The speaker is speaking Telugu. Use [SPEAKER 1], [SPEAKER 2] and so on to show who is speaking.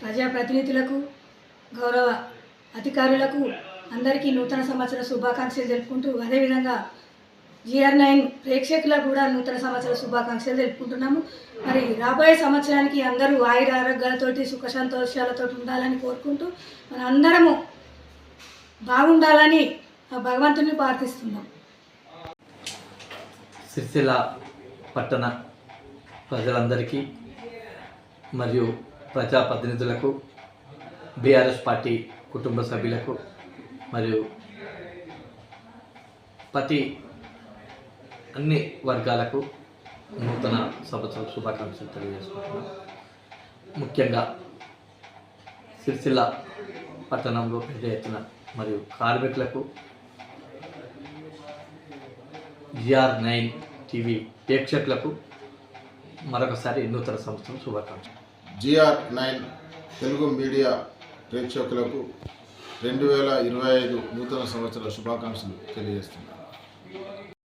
[SPEAKER 1] ప్రజాప్రతినిధులకు, గౌరవ అధికారులకు అందరికీ నూతన సంవత్సర శుభాకాంక్షలు తెలుపుకుంటూ, అదేవిధంగా GR9 ప్రేక్షకులకు కూడా నూతన సంవత్సర శుభాకాంక్షలు తెలుపుకుంటున్నాము. మరి రాబోయే సంవత్సరానికి అందరూ ఆయుర ఆరోగ్యాలతోటి సుఖ సంతోషాలతో ఉండాలని కోరుకుంటూ మన అందరము బాగుండాలని భగవంతుని ప్రార్థిస్తున్నాం.
[SPEAKER 2] సిరిసిల్ల పట్టణ ప్రజలందరికీ మరియు ప్రజాప్రతినిధులకు, బీఆర్ఎస్ పార్టీ కుటుంబ సభ్యులకు మరియు అన్ని వర్గాలకు నూతన సంవత్సర శుభాకాంక్షలు తెలియజేసుకుంటున్నాం. ముఖ్యంగా సిరిసిల్ల పట్టణంలో పెద్ద ఎత్తున మరియు కార్మికులకు GR9 టీవీ ప్రేక్షకులకు మరొకసారి నూతన సంవత్సరం శుభాకాంక్షలు.
[SPEAKER 3] GR9 తెలుగు మీడియా ప్రేక్షకులకు 2025 నూతన సంవత్సర శుభాకాంక్షలు తెలియజేస్తున్నాను.